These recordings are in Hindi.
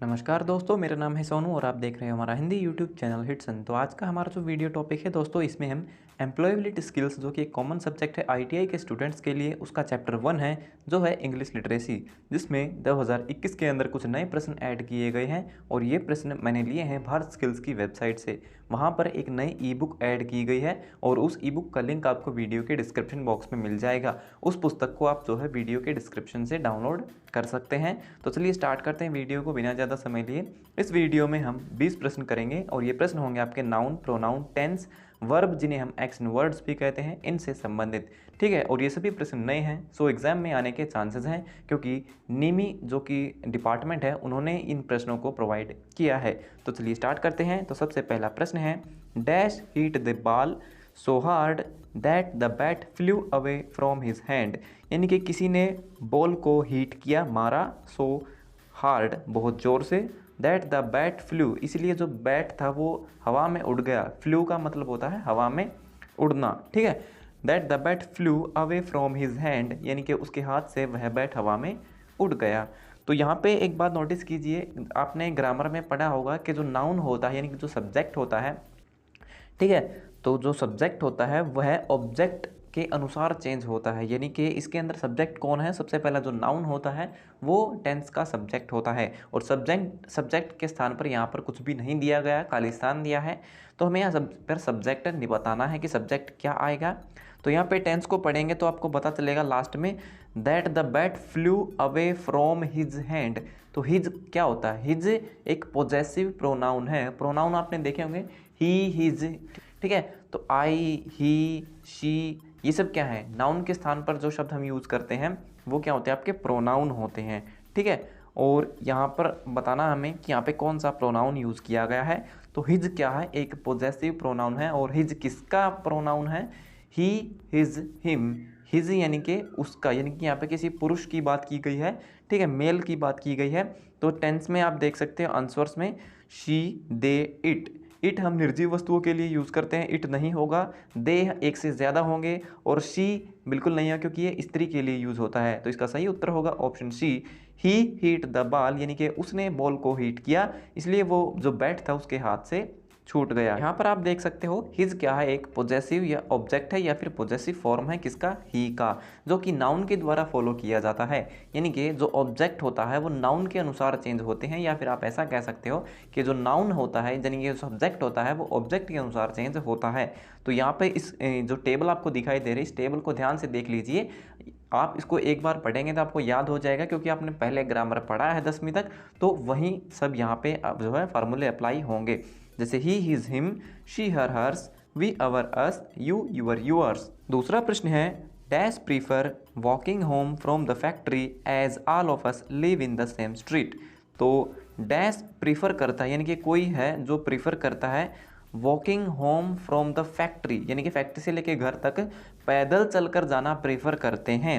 नमस्कार दोस्तों, मेरा नाम है सोनू और आप देख रहे हैं हमारा हिंदी यूट्यूब चैनल हिटसन। तो आज का हमारा जो वीडियो टॉपिक है दोस्तों, इसमें हम एम्प्लॉयबिलिटी स्किल्स जो कि एक कॉमन सब्जेक्ट है आईटीआई के स्टूडेंट्स के लिए, उसका चैप्टर 1 है जो है इंग्लिश लिटरेसी, जिसमें 2021 के अंदर कुछ नए प्रश्न ऐड किए गए हैं और ये प्रश्न मैंने लिए हैं भारत स्किल्स की वेबसाइट से। वहाँ पर एक नई ई बुक ऐड की गई है और उस ई बुक का लिंक आपको वीडियो के डिस्क्रिप्शन बॉक्स में मिल जाएगा। उस पुस्तक को आप जो है वीडियो के डिस्क्रिप्शन से डाउनलोड कर सकते हैं। तो चलिए स्टार्ट करते हैं वीडियो को बिना ज़्यादा समय लिए। इस वीडियो में हम 20 प्रश्न करेंगे और ये प्रश्न होंगे आपके नाउन, प्रोनाउन, टेंस, वर्ब जिन्हें हम एक्शन वर्ड्स भी कहते हैं, इनसे संबंधित। ठीक है, और ये सभी प्रश्न नए हैं, सो एग्जाम में आने के चांसेस हैं क्योंकि निमी जो कि डिपार्टमेंट है उन्होंने इन प्रश्नों को प्रोवाइड किया है। तो चलिए स्टार्ट करते हैं। तो सबसे पहला प्रश्न है, dash hit the ball so hard that the bat flu away from his hand. यानी कि किसी ने बॉल को हीट किया, मारा, सो हार्ड बहुत ज़ोर से, दैट द बैट फ्लू इसलिए जो बैट था वो हवा में उड़ गया। फ्लू का मतलब होता है हवा में उड़ना। ठीक है, that the bat flu away from his hand यानी कि उसके हाथ से वह बैट हवा में उड़ गया। तो यहाँ पे एक बात नोटिस कीजिए, आपने ग्रामर में पढ़ा होगा कि जो नाउन होता है यानी कि जो सब्जेक्ट होता है, ठीक है, तो जो सब्जेक्ट होता है वह ऑब्जेक्ट के अनुसार चेंज होता है। यानी कि इसके अंदर सब्जेक्ट कौन है, सबसे पहला जो नाउन होता है वो टेंस का सब्जेक्ट होता है और सब्जेक्ट के स्थान पर यहाँ पर कुछ भी नहीं दिया गया, खालिस्तान दिया है। तो हमें यहाँ पर सब्जेक्ट नहीं बताना है कि सब्जेक्ट क्या आएगा। तो यहाँ पे टेंस को पढ़ेंगे तो आपको पता चलेगा लास्ट में, that the bat flu away from his hand. तो हिज क्या होता है, हिज एक पोजेसिव प्रोनाउन है। प्रोनाउन आपने देखे होंगे, ही, हिज, ठीक है। तो आई, ही, शी, ये सब क्या है, नाउन के स्थान पर जो शब्द हम यूज़ करते हैं वो क्या होते हैं, आपके प्रोनाउन होते हैं। ठीक है, और यहाँ पर बताना हमें कि यहाँ पे कौन सा प्रोनाउन यूज़ किया गया है। तो हिज क्या है, एक पोजेसिव प्रोनाउन है और हिज किसका प्रोनाउन है, ही, हिज, हिम। हिज यानी कि उसका, यानी कि यहाँ पे किसी पुरुष की बात की गई है, ठीक है, मेल की बात की गई है। तो टेंस में आप देख सकते हो आंसर्स में शी, दे, इट। इट हम निर्जीव वस्तुओं के लिए यूज़ करते हैं, इट नहीं होगा। दे एक से ज़्यादा होंगे और शी बिल्कुल नहीं है क्योंकि ये स्त्री के लिए यूज़ होता है। तो इसका सही उत्तर होगा option C, he hit the ball, यानी कि उसने बॉल को हीट किया इसलिए वो जो बैट था उसके हाथ से छूट गया। यहाँ पर आप देख सकते हो हिज क्या है, एक पोजेसिव या ऑब्जेक्ट है या फिर पोजेसिव फॉर्म है किसका, ही का, जो कि नाउन के द्वारा फॉलो किया जाता है। यानी कि जो ऑब्जेक्ट होता है वो नाउन के अनुसार चेंज होते हैं, या फिर आप ऐसा कह सकते हो कि जो नाउन होता है यानी कि जो सब्जेक्ट होता है वो ऑब्जेक्ट के अनुसार चेंज होता है। तो यहाँ पे इस जो टेबल आपको दिखाई दे रही है, इस टेबल को ध्यान से देख लीजिए। आप इसको एक बार पढ़ेंगे तो आपको याद हो जाएगा क्योंकि आपने पहले ग्रामर पढ़ा है 10वीं तक, तो वहीं सब यहाँ पे जो है फार्मूले अप्लाई होंगे। जैसे he, his, him, she, her, hers, we, our, us, you, your, yours. दूसरा प्रश्न है, dash prefer walking home from the factory as all of us live in the same street. तो डैश प्रीफर करता है यानी कि कोई है जो प्रीफर करता है walking home from the factory, यानी कि फैक्ट्री से लेके घर तक पैदल चलकर जाना प्रेफर करते हैं।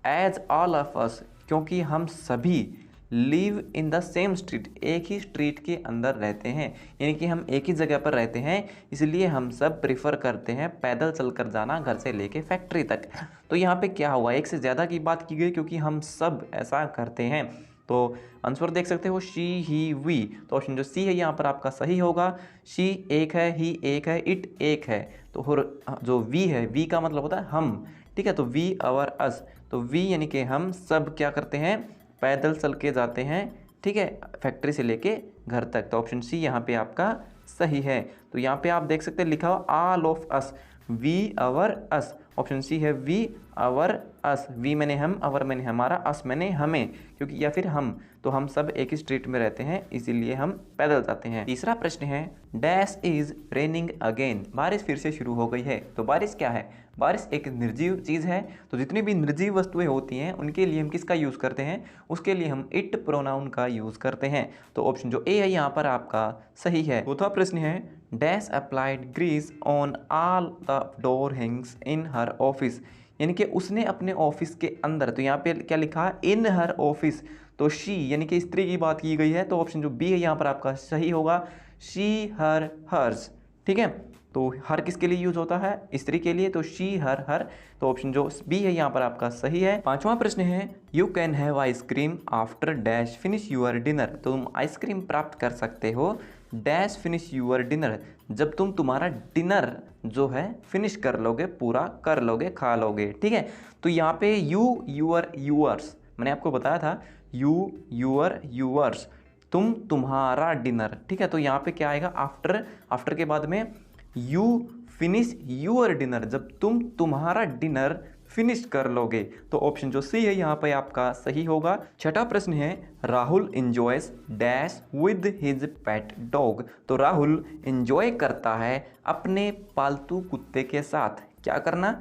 एज ऑल ऑफ अस क्योंकि हम सभी, live in the same street एक ही स्ट्रीट के अंदर रहते हैं, यानी कि हम एक ही जगह पर रहते हैं, इसलिए हम सब प्रेफर करते हैं पैदल चलकर जाना घर से लेके फैक्ट्री तक। तो यहाँ पे क्या हुआ, एक से ज़्यादा की बात की गई क्योंकि हम सब ऐसा करते हैं। तो आंसर देख सकते हो शी, ही, वी। तो ऑप्शन जो सी है यहाँ पर आपका सही होगा। शी एक है, ही एक है, इट एक है। तो जो वी है, वी का मतलब होता है हम, ठीक है। तो वी, अवर, अस, तो वी यानी कि हम सब क्या करते हैं, पैदल चल के जाते हैं, ठीक है, फैक्ट्री से लेके घर तक। तो ऑप्शन सी यहाँ पे आपका सही है। तो यहाँ पे आप देख सकते हैं लिखा हो all of us, we, our, us. Option C है वी, अवर, अस। वी मैंने हम, अवर मैंने हमारा, अस मैंने हमें, क्योंकि या फिर हम, तो हम सब एक ही स्ट्रीट में रहते हैं इसीलिए हम पैदल जाते हैं। तीसरा प्रश्न है, डैश इज रेनिंग अगेन। बारिश फिर से शुरू हो गई है। तो बारिश क्या है, बारिश एक निर्जीव चीज़ है। तो जितनी भी निर्जीव वस्तुएं होती हैं उनके लिए हम किसका यूज़ करते हैं, उसके लिए हम इट प्रोनाउन का यूज़ करते हैं। तो ऑप्शन जो ए है यहाँ पर आपका सही है। चौथा प्रश्न है, dash applied grease on all the door hinges in her office. यानी कि उसने अपने ऑफिस के अंदर, तो यहाँ पे क्या लिखा है, इन हर ऑफिस। तो शी यानी कि स्त्री की बात की गई है। तो ऑप्शन जो बी है यहाँ पर आपका सही होगा, शी, हर, हर्स, ठीक है। तो हर किसके लिए यूज होता है? स्त्री के लिए, तो शी, हर, हर। तो ऑप्शन जो बी है यहाँ पर आपका सही है। पांचवा प्रश्न है you can have ice cream after dash finish your dinner. तुम आइसक्रीम प्राप्त कर सकते हो डैश फिनिश यूअर डिनर, जब तुम तुम्हारा डिनर जो है फिनिश कर लोगे, पूरा कर लोगे, खा लोगे। ठीक है, तो यहाँ पे यू, यूअर, यूअर्स, मैंने आपको बताया था यू, यूअर, यूअर्स, तुम, तुम्हारा डिनर। ठीक है, तो यहाँ पे क्या आएगा? आफ्टर, आफ्टर के बाद में यू फिनिश यूअर डिनर, जब तुम तुम्हारा डिनर फिनिश कर लोगे। तो ऑप्शन जो सी है यहाँ पे आपका सही होगा। छठा प्रश्न है Rahul enjoys dash with his pet dog. तो राहुल एंजॉय करता है अपने पालतू कुत्ते के साथ। क्या करना?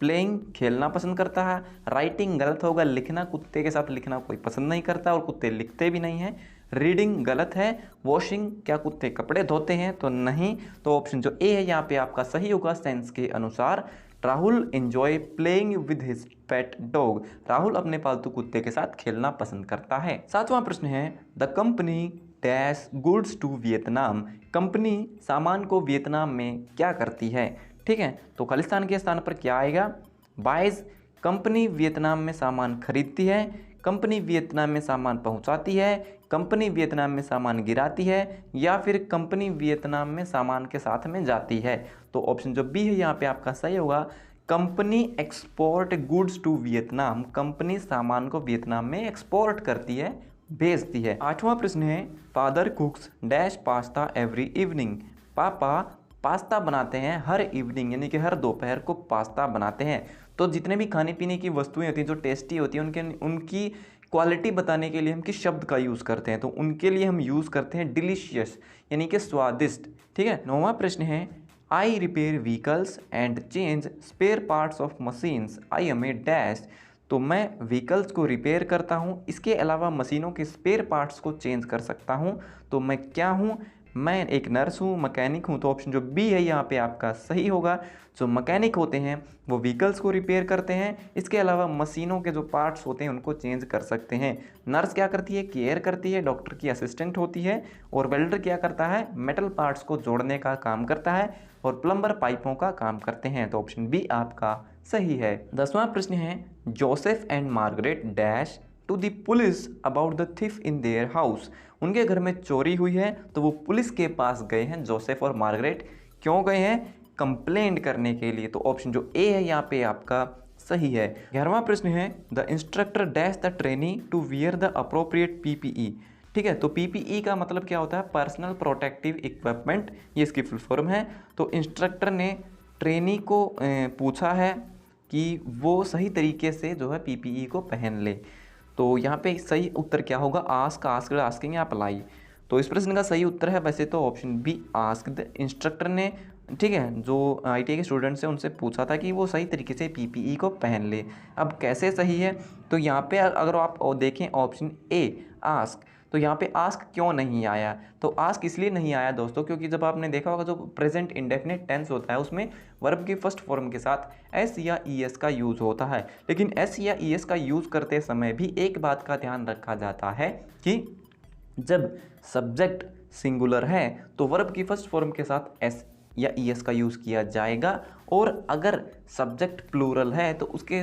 प्लेइंग, खेलना पसंद करता है। राइटिंग गलत होगा, लिखना, कुत्ते के साथ लिखना कोई पसंद नहीं करता और कुत्ते लिखते भी नहीं हैं। रीडिंग गलत है। वॉशिंग, क्या कुत्ते कपड़े धोते हैं? तो नहीं। तो ऑप्शन जो ए है यहाँ पे आपका सही होगा सेंस के अनुसार। Rahul enjoy playing with his pet dog. Rahul अपने पालतू कुत्ते के साथ खेलना पसंद करता है। सातवां प्रश्न है the company dash goods to Vietnam. Company सामान को वियतनाम में क्या करती है? ठीक है, तो खालिस्तान के स्थान पर क्या आएगा? बाइज, कंपनी वियतनाम में सामान खरीदती है, कंपनी वियतनाम में सामान पहुंचाती है, कंपनी वियतनाम में सामान गिराती है, या फिर कंपनी वियतनाम में सामान के साथ में जाती है। तो ऑप्शन जो बी है यहाँ पे आपका सही होगा। Company export goods to Vietnam. Company सामान को वियतनाम में एक्सपोर्ट करती है, भेजती है। आठवां प्रश्न है father कुक्स dash pasta every evening. पापा पास्ता बनाते हैं हर इवनिंग, यानी कि हर दोपहर को पास्ता बनाते हैं। तो जितने भी खाने पीने की वस्तुएं होती हैं जो टेस्टी होती हैं, उनकी क्वालिटी बताने के लिए हम किस शब्द का यूज़ करते हैं? तो उनके लिए हम यूज़ करते हैं डिलीशियस, यानी कि स्वादिष्ट। ठीक है, नौवां प्रश्न है I repair vehicles and change spare parts of machines I am a dash. तो मैं व्हीकल्स को रिपेयर करता हूँ, इसके अलावा मशीनों के स्पेयर पार्ट्स को चेंज कर सकता हूँ। तो मैं क्या हूँ? मैं एक नर्स हूँ, मैकेनिक हूँ। तो ऑप्शन जो बी है यहाँ पे आपका सही होगा। जो मैकेनिक होते हैं वो व्हीकल्स को रिपेयर करते हैं, इसके अलावा मशीनों के जो पार्ट्स होते हैं उनको चेंज कर सकते हैं। नर्स क्या करती है? केयर करती है, डॉक्टर की असिस्टेंट होती है। और वेल्डर क्या करता है? मेटल पार्ट्स को जोड़ने का काम करता है। और प्लम्बर पाइपों का काम करते हैं। तो ऑप्शन बी आपका सही है। 10वां प्रश्न है Joseph and Margaret dash to the police about the thief in their house. उनके घर में चोरी हुई है तो वो पुलिस के पास गए हैं। जोसेफ और मार्गरेट क्यों गए हैं? कंप्लेंट करने के लिए। तो ऑप्शन जो ए है यहाँ पे आपका सही है। 11वां प्रश्न है the instructor dash the trainee to wear the appropriate PPE. ठीक है, तो पीपीई का मतलब क्या होता है? पर्सनल प्रोटेक्टिव इक्विपमेंट, ये इसकी फुल फॉर्म है। तो इंस्ट्रक्टर ने ट्रेनी को पूछा है कि वो सही तरीके से जो है पीपीई को पहन ले। तो यहाँ पे सही उत्तर क्या होगा? आस्क, आस्क्ड, आस्किंग या अप्लाई। तो इस प्रश्न का सही उत्तर है वैसे तो ऑप्शन बी आस्क्ड। इंस्ट्रक्टर ने, ठीक है, जो आईटीआई के स्टूडेंट्स हैं उनसे पूछा था कि वो सही तरीके से पीपीई को पहन ले। अब कैसे सही है? तो यहाँ पे अगर आप देखें ऑप्शन ए आस्क, तो यहाँ पे आस्क क्यों नहीं आया? तो आस्क इसलिए नहीं आया दोस्तों क्योंकि जब आपने देखा होगा जो प्रेजेंट इंडेफिनिट टेंस होता है उसमें वर्ब की फर्स्ट फॉर्म के साथ एस या ईएस का यूज़ होता है। लेकिन एस या ईएस का यूज़ करते समय भी एक बात का ध्यान रखा जाता है कि जब सब्जेक्ट सिंगुलर है तो वर्ब की फर्स्ट फॉर्म के साथ एस या ईएस का यूज़ किया जाएगा, और अगर सब्जेक्ट प्लूरल है तो उसके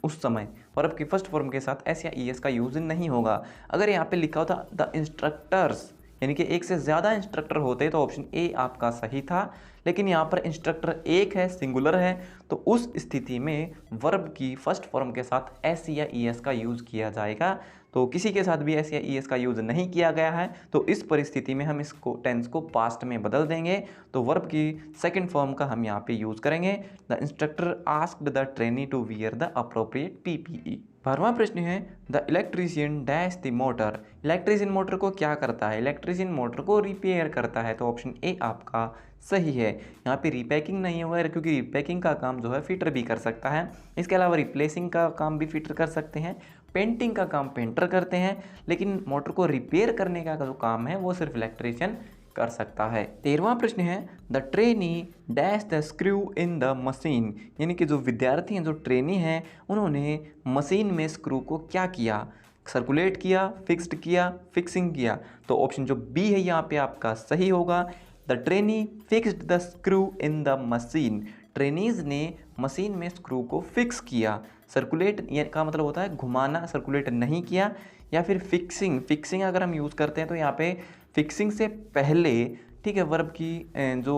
उस समय वर्ब की फर्स्ट फॉर्म के साथ एस या ईएस का यूज़ नहीं होगा। अगर यहाँ पे लिखा होता द इंस्ट्रक्टर्स, यानी कि एक से ज़्यादा इंस्ट्रक्टर होते तो ऑप्शन ए आपका सही था। लेकिन यहाँ पर इंस्ट्रक्टर एक है, सिंगुलर है, तो उस स्थिति में वर्ब की फर्स्ट फॉर्म के साथ एस या ईएस का यूज़ किया जाएगा। तो किसी के साथ भी एस या ईएस का यूज़ नहीं किया गया है, तो इस परिस्थिति में हम इसको टेंस को पास्ट में बदल देंगे। तो वर्ब की सेकंड फॉर्म का हम यहाँ पे यूज़ करेंगे the instructor asked the trainee to wear the appropriate PPE. 12वां प्रश्न है the electrician dash the motor. Electrician motor को क्या करता है? इलेक्ट्रीशियन मोटर को रिपेयर करता है। तो ऑप्शन ए आपका सही है। यहाँ पे रिपैकिंग नहीं हुआ है क्योंकि रिपैकिंग का काम जो है फिटर भी कर सकता है। इसके अलावा रिप्लेसिंग का काम भी फिटर कर सकते हैं, पेंटिंग का काम पेंटर करते हैं, लेकिन मोटर को रिपेयर करने का जो काम है वो सिर्फ इलेक्ट्रीशियन कर सकता है। 13वां प्रश्न है the trainee dash the screw in the machine. यानी कि जो विद्यार्थी हैं, जो ट्रेनी हैं, उन्होंने मशीन में स्क्रू को क्या किया? सर्कुलेट किया, फिक्स्ड किया, फिक्सिंग किया। तो ऑप्शन जो बी है यहाँ पे आपका सही होगा। The trainee fixed the screw in the machine. Trainees ने मशीन में स्क्रू को फिक्स किया। सर्कुलेट ये का मतलब होता है घुमाना, सर्कुलेट नहीं किया। या फिर फिक्सिंग, फिक्सिंग अगर हम यूज़ करते हैं तो यहाँ पे फिक्सिंग से पहले, ठीक है, वर्ब की जो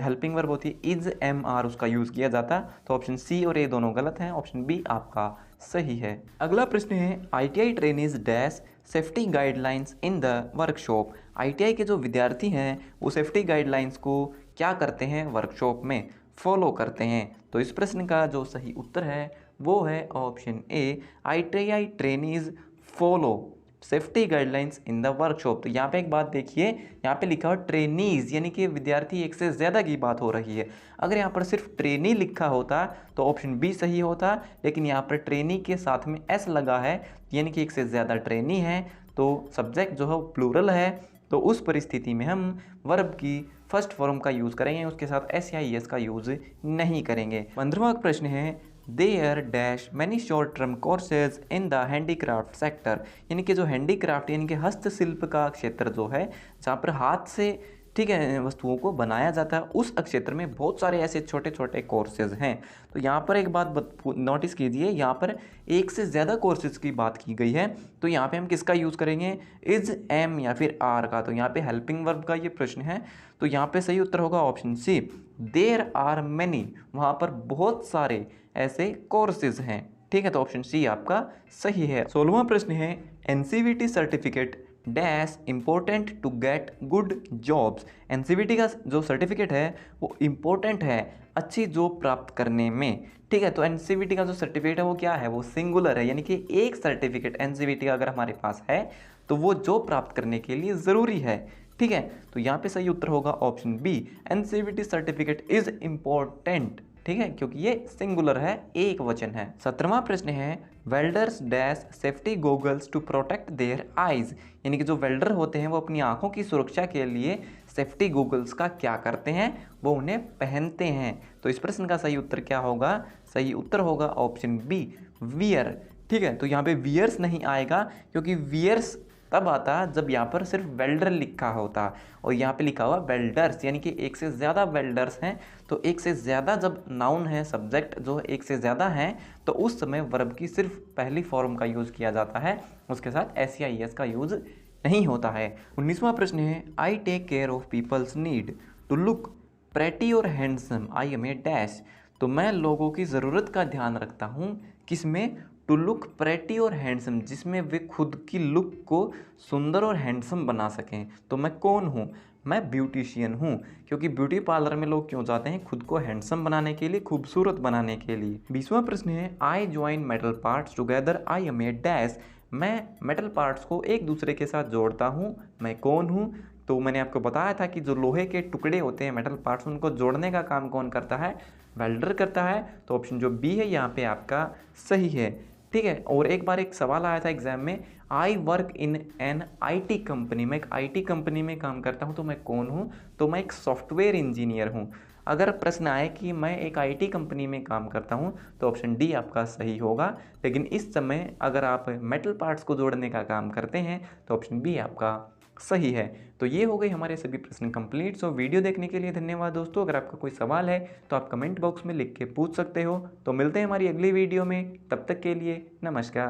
हेल्पिंग वर्ब होती है इज एम आर, उसका यूज़ किया जाता। तो ऑप्शन सी और ए दोनों गलत हैं, ऑप्शन बी आपका सही है। अगला प्रश्न है ITI trainees dash safety guidelines in the workshop. ITI के जो विद्यार्थी हैं वो सेफ्टी गाइडलाइंस को क्या करते हैं, वर्कशॉप में फॉलो करते हैं। तो इस प्रश्न का जो सही उत्तर है वो है option A, ITI trainees follow safety guidelines in the workshop. तो यहाँ पे एक बात देखिए, यहाँ पे लिखा हुआ ट्रेनीज, यानी कि विद्यार्थी एक से ज़्यादा की बात हो रही है। अगर यहाँ पर सिर्फ ट्रेनी लिखा होता तो ऑप्शन बी सही होता, लेकिन यहाँ पर ट्रेनी के साथ में एस लगा है, यानी कि एक से ज़्यादा ट्रेनी है, तो सब्जेक्ट जो है प्लूरल है। तो उस परिस्थिति में हम वर्ब की फर्स्ट फॉर्म का यूज़ करेंगे, उसके साथ एस या एस का यूज़ नहीं करेंगे। 15वां प्रश्न है there dash many short term courses in the handicraft sector. यानी कि जो हैंडीक्राफ्ट यानी कि हस्तशिल्प का क्षेत्र जो है, जहाँ पर हाथ से, ठीक है, वस्तुओं को बनाया जाता है, उस क्षेत्र में बहुत सारे ऐसे छोटे छोटे कोर्सेज हैं। तो यहाँ पर एक बात नोटिस कीजिए, यहाँ पर एक से ज़्यादा कोर्सेज की बात की गई है। तो यहाँ पे हम किसका यूज़ करेंगे, इज, एम या फिर आर का। तो यहाँ पे हेल्पिंग वर्ब का ये प्रश्न है, तो यहाँ पे सही उत्तर होगा option C, there are many. वहाँ पर बहुत सारे ऐसे कोर्सेज हैं, ठीक है। तो ऑप्शन सी आपका सही है। 16वां प्रश्न है NCVT certificate dash important to get good jobs. NCVT का जो सर्टिफिकेट है वो इम्पोर्टेंट है अच्छी जॉब प्राप्त करने में, ठीक है। तो NCVT का जो सर्टिफिकेट है वो क्या है, वो सिंगुलर है, यानी कि एक सर्टिफिकेट NCVT का अगर हमारे पास है तो वो जॉब प्राप्त करने के लिए ज़रूरी है, ठीक है। तो यहाँ पे सही उत्तर होगा option B, NCVT certificate is important, ठीक है, क्योंकि ये सिंगुलर है, एक वचन है। 17वां प्रश्न है welders dash safety goggles to protect their eyes. यानी कि जो वेल्डर होते हैं वो अपनी आंखों की सुरक्षा के लिए सेफ्टी गॉगल्स का क्या करते हैं, वो उन्हें पहनते हैं। तो इस प्रश्न का सही उत्तर क्या होगा, सही उत्तर होगा ऑप्शन बी, वियर, ठीक है। तो यहाँ पे वियर्स नहीं आएगा, क्योंकि वियर्स तब आता जब यहाँ पर सिर्फ वेल्डर लिखा होता, और यहाँ पे लिखा हुआ वेल्डर्स, यानी कि एक से ज़्यादा वेल्डर्स हैं। तो एक से ज़्यादा जब नाउन है, सब्जेक्ट जो एक से ज़्यादा हैं, तो उस समय वर्ब की सिर्फ पहली फॉर्म का यूज़ किया जाता है, उसके साथ एस या एस का यूज़ नहीं होता है। 19वां प्रश्न है I take care of peoples need to look pretty और handsome I am a dash. तो मैं लोगों की ज़रूरत का ध्यान रखता हूँ, किसमें, टू लुक प्रेटी और हैंडसम, जिसमें वे खुद की लुक को सुंदर और हैंडसम बना सकें। तो मैं कौन हूँ, मैं ब्यूटिशियन हूँ, क्योंकि ब्यूटी पार्लर में लोग क्यों जाते हैं, खुद को हैंडसम बनाने के लिए, खूबसूरत बनाने के लिए। 20वां प्रश्न है I join metal parts together I am a dash. मैं मेटल पार्ट्स को एक दूसरे के साथ जोड़ता हूँ, मैं कौन हूँ। तो मैंने आपको बताया था कि जो लोहे के टुकड़े होते हैं, मेटल पार्ट्स, उनको जोड़ने का काम कौन करता है, वेल्डर करता है। तो ऑप्शन जो बी है यहाँ पे आपका सही है, ठीक है। और एक बार एक सवाल आया था एग्जाम में, I work in an IT company, मैं एक IT कंपनी में काम करता हूँ, तो मैं कौन हूँ, तो मैं एक सॉफ्टवेयर इंजीनियर हूँ। अगर प्रश्न आए कि मैं एक IT कंपनी में काम करता हूँ, तो ऑप्शन डी आपका सही होगा। लेकिन इस समय अगर आप मेटल पार्ट्स को जोड़ने का काम करते हैं, तो ऑप्शन बी आपका सही है। तो ये हो गई हमारे सभी प्रश्न कंप्लीट। सो वीडियो देखने के लिए धन्यवाद दोस्तों। अगर आपका कोई सवाल है तो आप कमेंट बॉक्स में लिख के पूछ सकते हो। तो मिलते हैं हमारी अगली वीडियो में, तब तक के लिए नमस्कार।